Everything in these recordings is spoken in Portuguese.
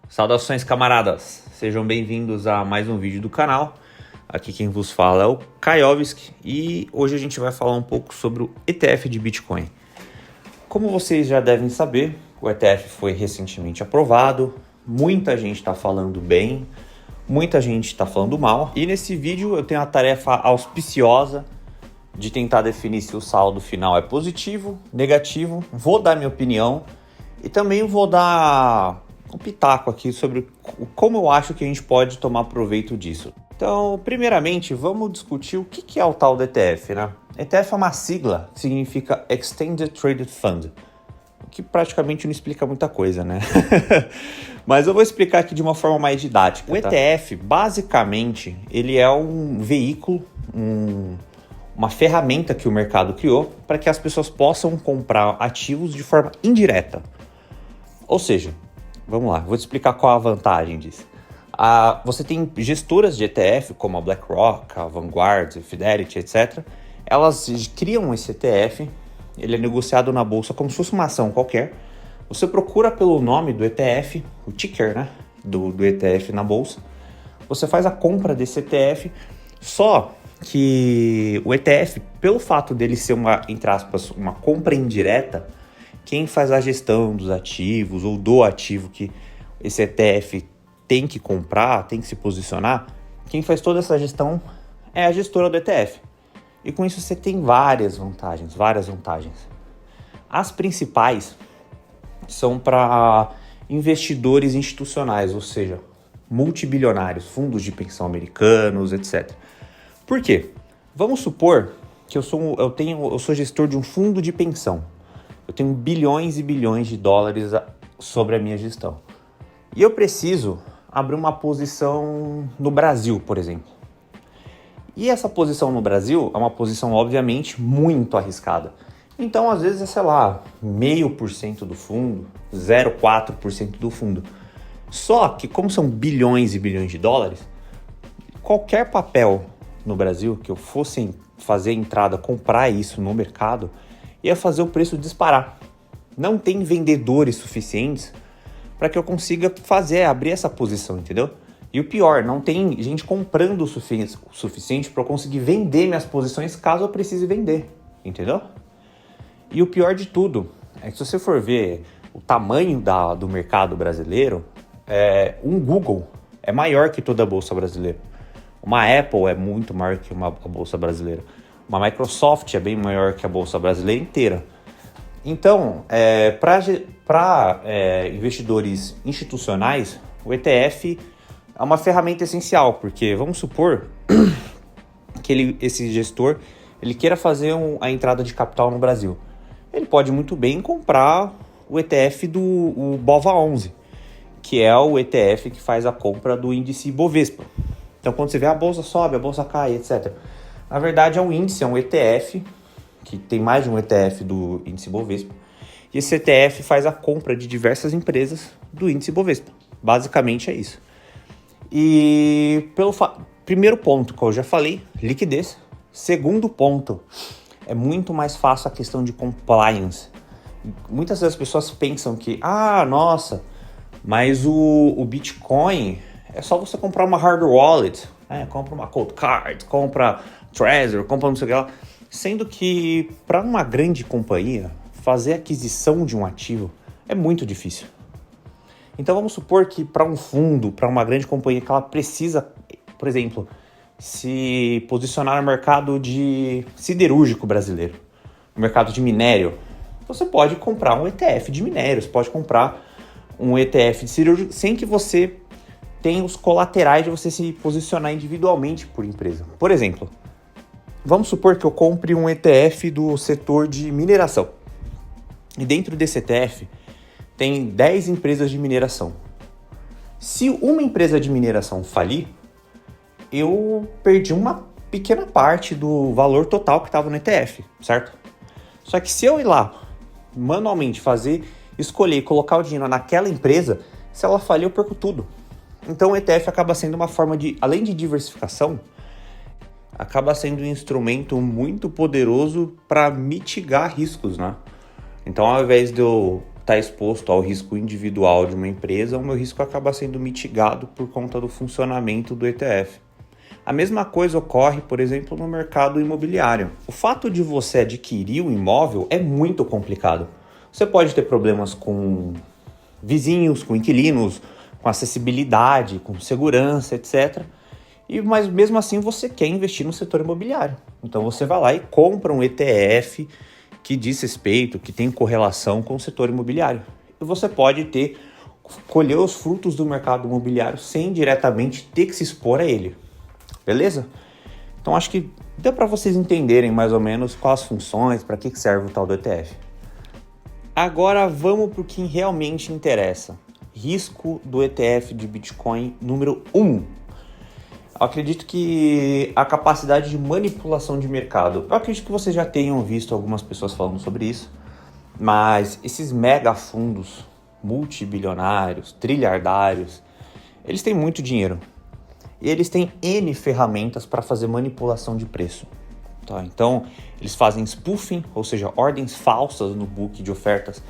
Saudações, camaradas! Sejam bem-vindos a mais um vídeo do canal. Aqui quem vos fala é o Kaiovski e hoje a gente vai falar um pouco sobre o ETF de Bitcoin. Como vocês já devem saber, o ETF foi recentemente aprovado, muita gente está falando bem, muita gente está falando mal. E nesse vídeo eu tenho a tarefa auspiciosa de tentar definir se o saldo final é positivo, negativo, vou dar minha opinião e também vou dar um pitaco aqui sobre como eu acho que a gente pode tomar proveito disso. Então, primeiramente, vamos discutir o que é o tal do ETF, né? ETF é uma sigla que significa Extended Traded Fund, o que praticamente não explica muita coisa, né? Mas eu vou explicar aqui de uma forma mais didática. O ETF, basicamente, ele é um veículo, uma ferramenta que o mercado criou para que as pessoas possam comprar ativos de forma indireta. Ou seja, vamos lá, vou te explicar qual a vantagem disso. Você tem gestoras de ETF, como a BlackRock, a Vanguard, a Fidelity, etc. Elas criam esse ETF, ele é negociado na bolsa como se fosse uma ação qualquer. Você procura pelo nome do ETF, o ticker, né, do ETF na bolsa. Você faz a compra desse ETF, só que o ETF, pelo fato dele ser entre aspas, uma compra indireta, quem faz a gestão dos ativos ou do ativo que esse ETF tem que comprar, tem que se posicionar, quem faz toda essa gestão é a gestora do ETF. E com isso você tem várias vantagens. As principais são para investidores institucionais, ou seja, multibilionários, fundos de pensão americanos, etc. Por quê? Vamos supor que eu sou gestor de um fundo de pensão. Eu tenho bilhões e bilhões de dólares sobre a minha gestão. E eu preciso abrir uma posição no Brasil, por exemplo. E essa posição no Brasil é uma posição, obviamente, muito arriscada. Então, às vezes, é, sei lá, 0,5% do fundo, 0,4% do fundo. Só que, como são bilhões e bilhões de dólares, qualquer papel no Brasil que eu fosse fazer entrada, comprar isso no mercado, ia fazer o preço disparar. Não tem vendedores suficientes para que eu consiga abrir essa posição, entendeu? E o pior, não tem gente comprando o suficiente para eu conseguir vender minhas posições caso eu precise vender, entendeu? E o pior de tudo é que se você for ver o tamanho do mercado brasileiro, um Google é maior que toda a bolsa brasileira. Uma Apple é muito maior que a bolsa brasileira. Uma Microsoft é bem maior que a bolsa brasileira inteira. Então, para investidores institucionais, o ETF é uma ferramenta essencial, porque vamos supor que esse gestor queira fazer a entrada de capital no Brasil. Ele pode muito bem comprar o ETF do BOVA11, que é o ETF que faz a compra do índice Bovespa. Então, quando você vê a bolsa sobe, a bolsa cai, etc. Na verdade, é um índice, é um ETF, que tem mais de um ETF do índice Bovespa. E esse ETF faz a compra de diversas empresas do índice Bovespa. Basicamente é isso. E primeiro ponto que eu já falei, liquidez. Segundo ponto, é muito mais fácil a questão de compliance. Muitas das pessoas pensam que, nossa, mas o Bitcoin é só você comprar uma hard wallet, compra uma cold card, compra Trezor, compra não sei o que lá. Sendo que para uma grande companhia, fazer aquisição de um ativo é muito difícil. Então vamos supor que para um fundo, para uma grande companhia que ela precisa, por exemplo, se posicionar no mercado de siderúrgico brasileiro, no mercado de minério, você pode comprar um ETF de minério, você pode comprar um ETF de siderúrgico sem que você tenha os colaterais de você se posicionar individualmente por empresa. Por exemplo, vamos supor que eu compre um ETF do setor de mineração. E dentro desse ETF tem 10 empresas de mineração. Se uma empresa de mineração falir, eu perdi uma pequena parte do valor total que estava no ETF, certo? Só que se eu ir lá, manualmente escolher e colocar o dinheiro naquela empresa, se ela falir, eu perco tudo. Então o ETF acaba sendo uma forma de, além de diversificação, acaba sendo um instrumento muito poderoso para mitigar riscos, né? Então, ao invés de eu está exposto ao risco individual de uma empresa, o meu risco acaba sendo mitigado por conta do funcionamento do ETF. A mesma coisa ocorre, por exemplo, no mercado imobiliário. O fato de você adquirir um imóvel é muito complicado. Você pode ter problemas com vizinhos, com inquilinos, com acessibilidade, com segurança, etc. Mas mesmo assim você quer investir no setor imobiliário. Então você vai lá e compra um ETF que diz respeito, que tem correlação com o setor imobiliário. E você pode colher os frutos do mercado imobiliário sem diretamente ter que se expor a ele. Beleza? Então acho que deu para vocês entenderem mais ou menos quais as funções, para que serve o tal do ETF. Agora vamos para o que realmente interessa. Risco do ETF de Bitcoin número 1. Eu acredito que a capacidade de manipulação de mercado. Eu acredito que vocês já tenham visto algumas pessoas falando sobre isso, mas esses mega fundos multibilionários, trilhardários, eles têm muito dinheiro. E eles têm N ferramentas para fazer manipulação de preço. Tá? Então, eles fazem spoofing, ou seja, ordens falsas no book de ofertas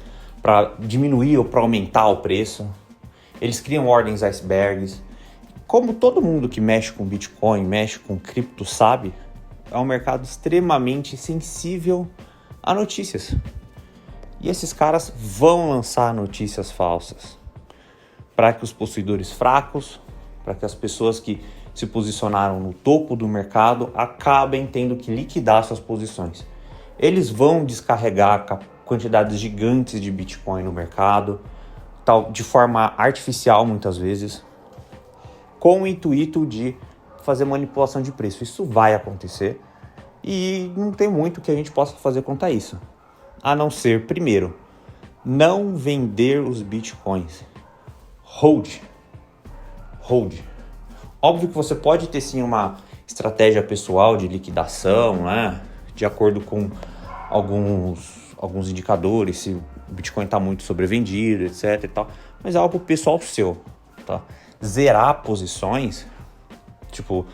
para diminuir ou para aumentar o preço. Eles criam ordens icebergs. Como todo mundo que mexe com Bitcoin, mexe com cripto sabe, é um mercado extremamente sensível a notícias. E esses caras vão lançar notícias falsas para que os possuidores fracos, para que as pessoas que se posicionaram no topo do mercado acabem tendo que liquidar suas posições. Eles vão descarregar quantidades gigantes de Bitcoin no mercado, de forma artificial muitas vezes, com o intuito de fazer manipulação de preço. Isso vai acontecer e não tem muito que a gente possa fazer contra isso. A não ser, primeiro, não vender os Bitcoins. Hold. Óbvio que você pode ter sim uma estratégia pessoal de liquidação, né? De acordo com alguns indicadores, se o Bitcoin está muito sobrevendido, etc e tal, mas é algo pessoal seu, tá? Zerar posições, tipo,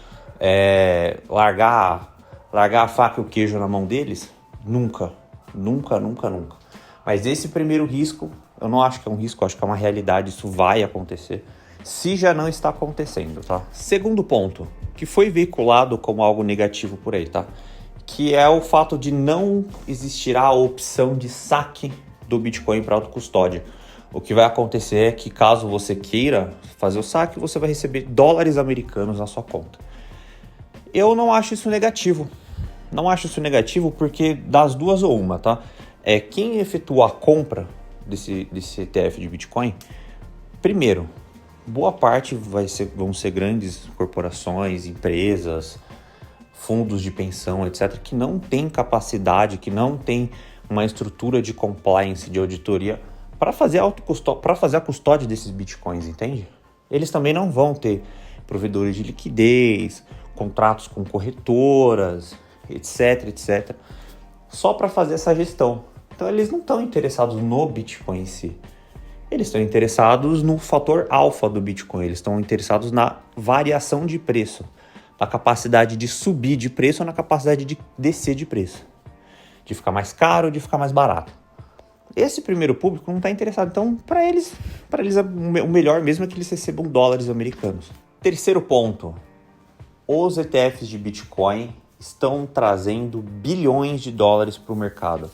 largar a faca e o queijo na mão deles, nunca. Mas esse primeiro risco, eu não acho que é um risco, eu acho que é uma realidade, isso vai acontecer, se já não está acontecendo, tá? Segundo ponto, que foi veiculado como algo negativo por aí, tá? Que é o fato de não existir a opção de saque do Bitcoin para autocustódia. O que vai acontecer é que caso você queira fazer o saque, você vai receber dólares americanos na sua conta. Eu não acho isso negativo. Não acho isso negativo porque das duas ou uma, tá? Quem efetua a compra desse ETF de Bitcoin, primeiro, boa parte vão ser grandes corporações, empresas, fundos de pensão, etc., que não tem capacidade, que não tem uma estrutura de compliance, de auditoria para fazer a custódia desses Bitcoins, entende? Eles também não vão ter provedores de liquidez, contratos com corretoras, etc., só para fazer essa gestão. Então eles não estão interessados no Bitcoin em si. Eles estão interessados no fator alfa do Bitcoin, eles estão interessados na variação de preço, na capacidade de subir de preço ou na capacidade de descer de preço, de ficar mais caro ou de ficar mais barato. Esse primeiro público não está interessado, então para eles o melhor mesmo é que eles recebam dólares americanos. Terceiro ponto, os ETFs de Bitcoin estão trazendo bilhões de dólares para o mercado.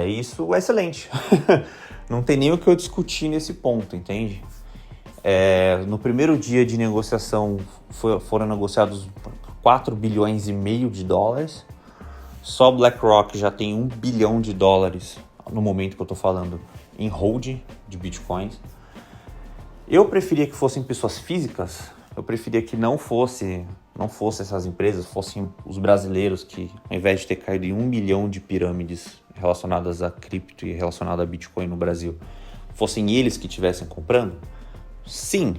Isso é excelente. Não tem nem o que eu discutir nesse ponto, entende? No primeiro dia de negociação foram negociados 4 bilhões e meio de dólares. Só BlackRock já tem 1 bilhão de dólares no momento que eu estou falando em hold de Bitcoins. Eu preferia que fossem pessoas físicas, eu preferia que não fosse essas empresas, fossem os brasileiros que, ao invés de ter caído em 1 milhão de pirâmides relacionadas a cripto e relacionadas a Bitcoin no Brasil, fossem eles que estivessem comprando? Sim.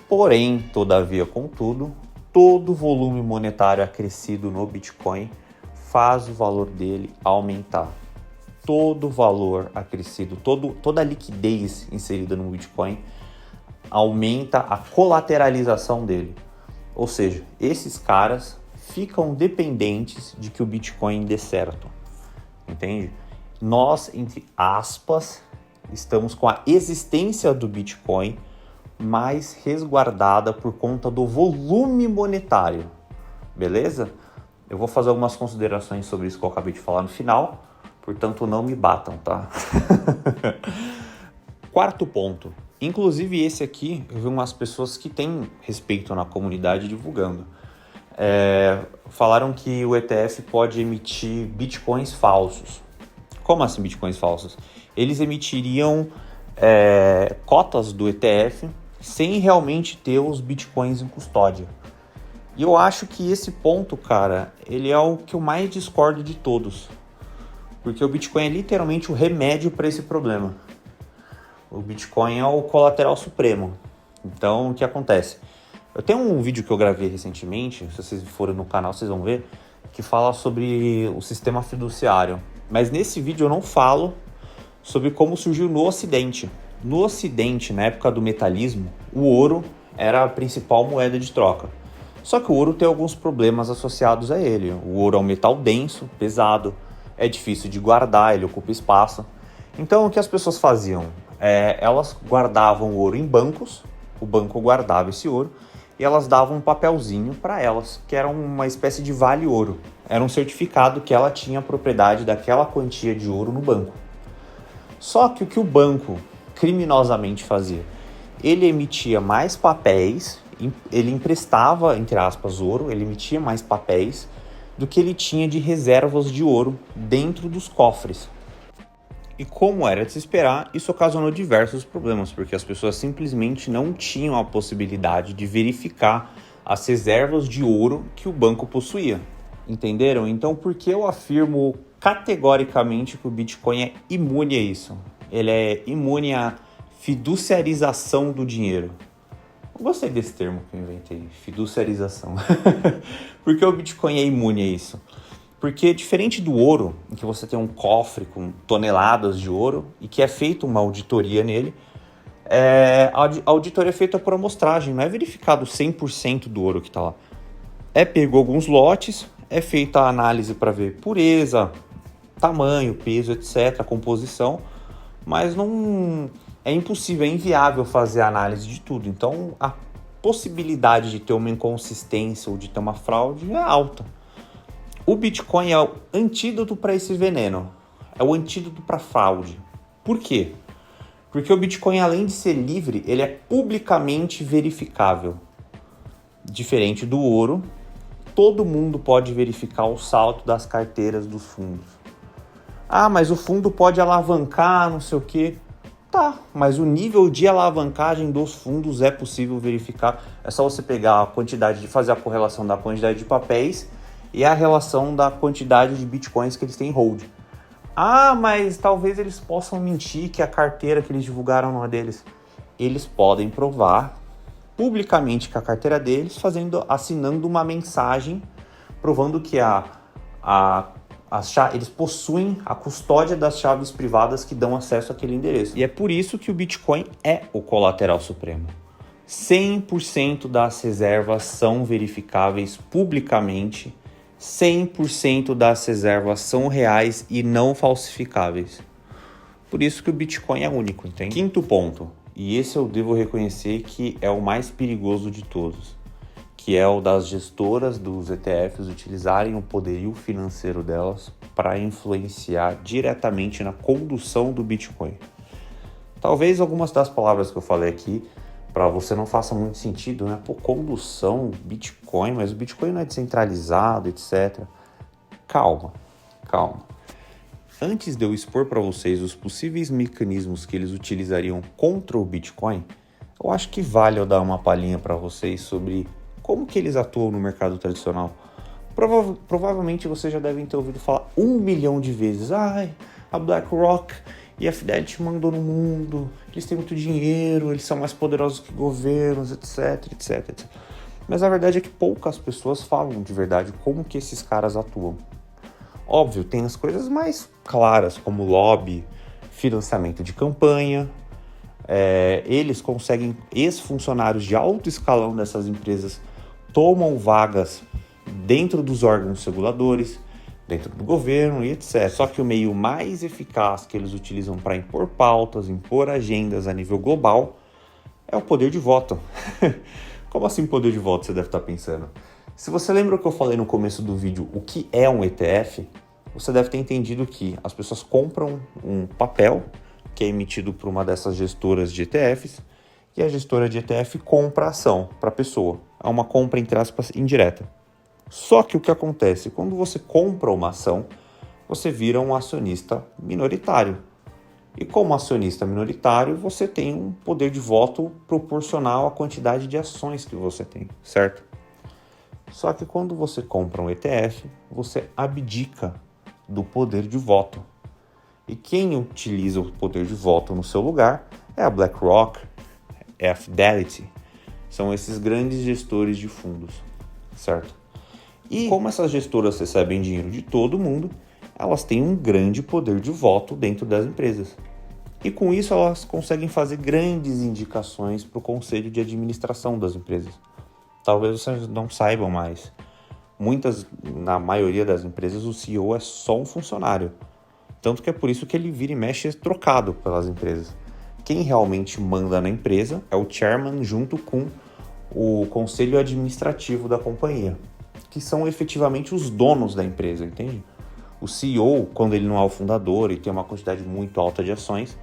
Porém, todavia, contudo, todo o volume monetário acrescido no Bitcoin faz o valor dele aumentar. Todo o valor acrescido, toda a liquidez inserida no Bitcoin aumenta a colateralização dele. Ou seja, esses caras ficam dependentes de que o Bitcoin dê certo. Entende? nós, entre aspas, estamos com a existência do Bitcoin mais resguardada por conta do volume monetário, beleza? Eu vou fazer algumas considerações sobre isso que eu acabei de falar no final, portanto não me batam, tá? Quarto ponto. Inclusive esse aqui, eu vi umas pessoas que têm respeito na comunidade divulgando. Falaram que o ETF pode emitir bitcoins falsos. Como assim bitcoins falsos? Eles emitiriam cotas do ETF sem realmente ter os bitcoins em custódia. E eu acho que esse ponto, cara, ele é o que eu mais discordo de todos. Porque o Bitcoin é literalmente o remédio para esse problema. O Bitcoin é o colateral supremo. Então, o que acontece? Eu tenho um vídeo que eu gravei recentemente, se vocês forem no canal vocês vão ver, que fala sobre o sistema fiduciário. Mas nesse vídeo eu não falo sobre como surgiu no Ocidente. No Ocidente, na época do metalismo, o ouro era a principal moeda de troca. Só que o ouro tem alguns problemas associados a ele. O ouro é um metal denso, pesado, é difícil de guardar, ele ocupa espaço. Então o que as pessoas faziam? Elas guardavam o ouro em bancos, o banco guardava esse ouro e elas davam um papelzinho para elas, que era uma espécie de vale-ouro. Era um certificado que ela tinha a propriedade daquela quantia de ouro no banco. Só que o que o banco criminosamente fazia? Ele emitia mais papéis, ele emprestava, entre aspas, ouro, ele emitia mais papéis do que ele tinha de reservas de ouro dentro dos cofres. E como era de se esperar, isso ocasionou diversos problemas, porque as pessoas simplesmente não tinham a possibilidade de verificar as reservas de ouro que o banco possuía. Entenderam? Então, por que eu afirmo categoricamente que o Bitcoin é imune a isso? Ele é imune à fiduciarização do dinheiro. Eu gostei desse termo que eu inventei, fiduciarização. Por que o Bitcoin é imune a isso? Porque diferente do ouro, em que você tem um cofre com toneladas de ouro e que é feita uma auditoria nele, a auditoria é feita por amostragem, não é verificado 100% do ouro que está lá. Pegou alguns lotes, é feita a análise para ver pureza, tamanho, peso, etc., a composição, mas não é impossível, é inviável fazer a análise de tudo. Então a possibilidade de ter uma inconsistência ou de ter uma fraude é alta. O Bitcoin é o antídoto para esse veneno, é o antídoto para fraude. Por quê? Porque o Bitcoin, além de ser livre, ele é publicamente verificável. Diferente do ouro, todo mundo pode verificar o saldo das carteiras dos fundos. Ah, mas o fundo pode alavancar, não sei o quê. Tá, mas o nível de alavancagem dos fundos é possível verificar. É só você pegar a quantidade, de fazer a correlação da quantidade de papéis e a relação da quantidade de bitcoins que eles têm em hold. Ah, mas talvez eles possam mentir que a carteira que eles divulgaram não é deles. Eles podem provar publicamente que a carteira deles, assinando uma mensagem provando que eles possuem a custódia das chaves privadas que dão acesso àquele endereço. E é por isso que o Bitcoin é o colateral supremo. 100% das reservas são verificáveis publicamente, 100% das reservas são reais e não falsificáveis. Por isso que o Bitcoin é único, entende? Quinto ponto, e esse eu devo reconhecer que é o mais perigoso de todos, que é o das gestoras dos ETFs utilizarem o poderio financeiro delas para influenciar diretamente na condução do Bitcoin. Talvez algumas das palavras que eu falei aqui para você não faça muito sentido, né? Pô, condução, Bitcoin, mas o Bitcoin não é descentralizado, etc. Calma. Antes de eu expor para vocês os possíveis mecanismos que eles utilizariam contra o Bitcoin, eu acho que vale eu dar uma palhinha para vocês sobre como que eles atuam no mercado tradicional. Provavelmente vocês já devem ter ouvido falar 1 milhão de vezes. A BlackRock e a Fidelity mandou no mundo, eles têm muito dinheiro, eles são mais poderosos que governos, etc. Mas a verdade é que poucas pessoas falam de verdade como que esses caras atuam. Óbvio, tem as coisas mais claras, como lobby, financiamento de campanha. Eles conseguem, ex-funcionários de alto escalão dessas empresas tomam vagas dentro dos órgãos reguladores, dentro do governo e etc. Só que o meio mais eficaz que eles utilizam para impor pautas, impor agendas a nível global é o poder de voto. Como assim poder de voto, você deve estar pensando? Se você lembra o que eu falei no começo do vídeo, o que é um ETF, você deve ter entendido que as pessoas compram um papel que é emitido por uma dessas gestoras de ETFs e a gestora de ETF compra a ação para a pessoa. É uma compra, entre aspas, indireta. Só que o que acontece? Quando você compra uma ação, você vira um acionista minoritário. E como acionista minoritário, você tem um poder de voto proporcional à quantidade de ações que você tem, certo? Só que quando você compra um ETF, você abdica do poder de voto. E quem utiliza o poder de voto no seu lugar é a BlackRock, é a Fidelity. São esses grandes gestores de fundos, certo? E como essas gestoras recebem dinheiro de todo mundo, elas têm um grande poder de voto dentro das empresas. E com isso elas conseguem fazer grandes indicações para o conselho de administração das empresas. Talvez vocês não saibam, mas na maioria das empresas, o CEO é só um funcionário. Tanto que é por isso que ele vira e mexe trocado pelas empresas. Quem realmente manda na empresa é o chairman junto com o conselho administrativo da companhia, que são efetivamente os donos da empresa, entende? O CEO, quando ele não é o fundador e tem uma quantidade muito alta de ações,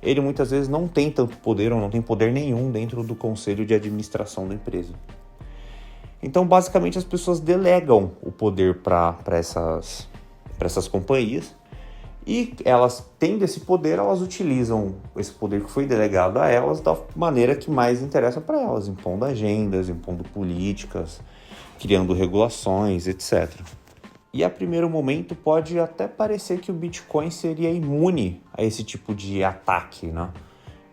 ele muitas vezes não tem tanto poder ou não tem poder nenhum dentro do conselho de administração da empresa. Então, basicamente, as pessoas delegam o poder para essas companhias e elas, tendo esse poder, elas utilizam esse poder que foi delegado a elas da maneira que mais interessa para elas, impondo agendas, impondo políticas, criando regulações, etc. E a primeiro momento pode até parecer que o Bitcoin seria imune a esse tipo de ataque, né?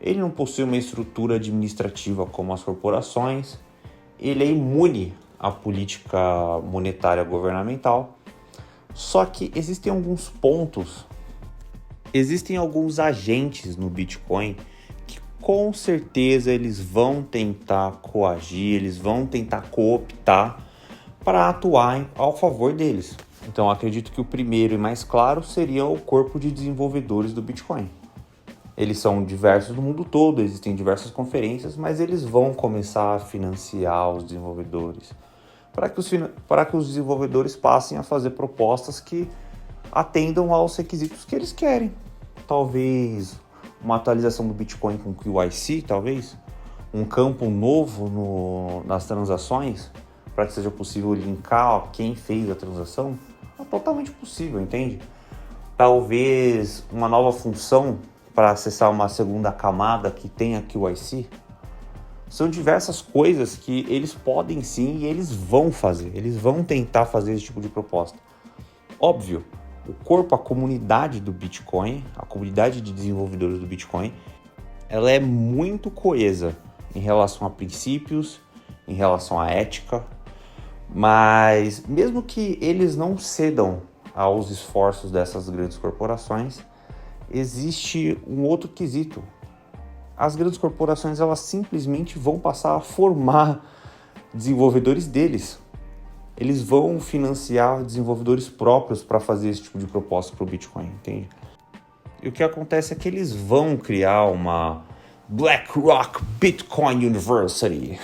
Ele não possui uma estrutura administrativa como as corporações, ele é imune à política monetária governamental, só que existem alguns pontos, existem alguns agentes no Bitcoin que com certeza eles vão tentar coagir, eles vão tentar cooptar para atuar ao favor deles. Então acredito que o primeiro e mais claro seria o corpo de desenvolvedores do Bitcoin. Eles são diversos no mundo todo, existem diversas conferências, mas eles vão começar a financiar os desenvolvedores para que os desenvolvedores passem a fazer propostas que atendam aos requisitos que eles querem. Talvez uma atualização do Bitcoin com QIC, talvez um campo novo nas transações para que seja possível linkar quem fez a transação. É totalmente possível, entende? Talvez uma nova função para acessar uma segunda camada que tenha QIC. São diversas coisas que eles podem sim e eles vão fazer. Eles vão tentar fazer esse tipo de proposta. Óbvio, o corpo, a comunidade do Bitcoin, a comunidade de desenvolvedores do Bitcoin, ela é muito coesa em relação a princípios, em relação à ética, mas mesmo que eles não cedam aos esforços dessas grandes corporações, existe um outro quesito. As grandes corporações, elas simplesmente vão passar a formar desenvolvedores deles. Eles vão financiar desenvolvedores próprios para fazer esse tipo de proposta para o Bitcoin, entende? E o que acontece é que eles vão criar uma BlackRock Bitcoin University.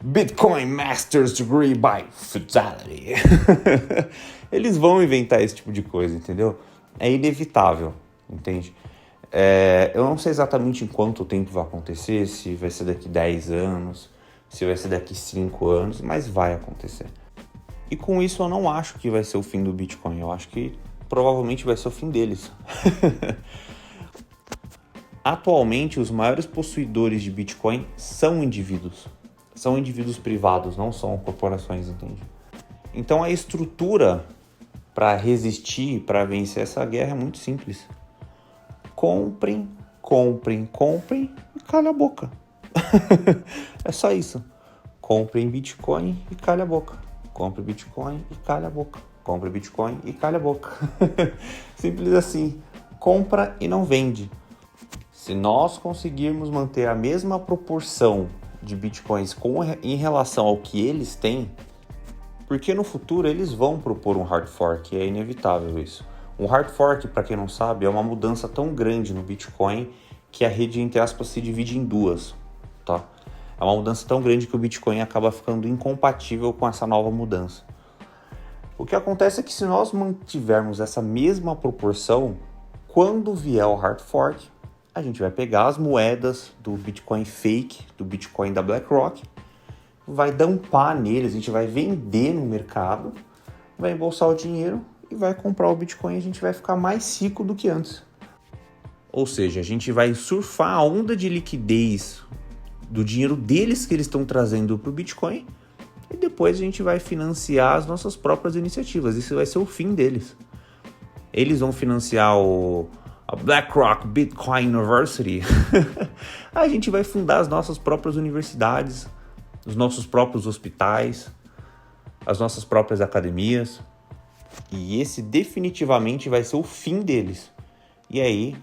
Bitcoin Master's Degree by Fidelity. Eles vão inventar esse tipo de coisa, entendeu? É inevitável, entende? Eu não sei exatamente em quanto tempo vai acontecer, se vai ser daqui 10 anos, se vai ser daqui 5 anos, mas vai acontecer. E com isso eu não acho que vai ser o fim do Bitcoin, eu acho que provavelmente vai ser o fim deles. Atualmente, os maiores possuidores de Bitcoin são indivíduos privados, não são corporações, entende? Então a estrutura para resistir, para vencer essa guerra é muito simples. Comprem e calem a boca. É só isso. Comprem Bitcoin e calem a boca. Compre Bitcoin e calem a boca. Compre Bitcoin e calem a boca. Simples assim. Compra e não vende. Se nós conseguirmos manter a mesma proporção de Bitcoins em relação ao que eles têm, Porque no futuro eles vão propor um hard fork, é inevitável isso. Um hard fork, para quem não sabe, é uma mudança tão grande no Bitcoin que a rede, entre aspas, se divide em duas, tá? É uma mudança tão grande que o Bitcoin acaba ficando incompatível com essa nova mudança. O que acontece é que se nós mantivermos essa mesma proporção, quando vier o hard fork, a gente vai pegar as moedas do Bitcoin fake, do Bitcoin da BlackRock, vai dumpar neles, a gente vai vender no mercado, vai embolsar o dinheiro e vai comprar o Bitcoin e a gente vai ficar mais rico do que antes. Ou seja, a gente vai surfar a onda de liquidez do dinheiro deles que eles estão trazendo para o Bitcoin e depois a gente vai financiar as nossas próprias iniciativas. Isso vai ser o fim deles. Eles vão financiar a BlackRock Bitcoin University. A gente vai fundar as nossas próprias universidades, os nossos próprios hospitais, as nossas próprias academias. E esse definitivamente vai ser o fim deles. E aí,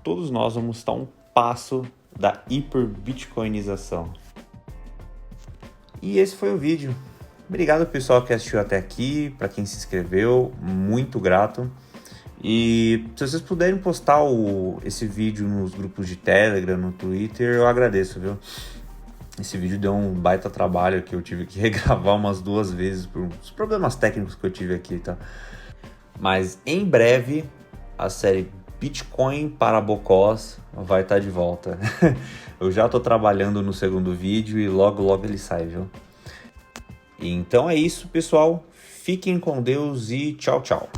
todos nós vamos estar um passo da hiperbitcoinização. E esse foi o vídeo. Obrigado pessoal que assistiu até aqui, para quem se inscreveu, muito grato. E se vocês puderem postar esse vídeo nos grupos de Telegram, no Twitter, eu agradeço, viu? Esse vídeo deu um baita trabalho que eu tive que regravar umas 2 vezes por uns problemas técnicos que eu tive aqui, tá? Mas em breve a série Bitcoin para Bocós vai estar de volta. Eu já tô trabalhando no segundo vídeo e logo ele sai, viu? Então é isso, pessoal. Fiquem com Deus e tchau, tchau.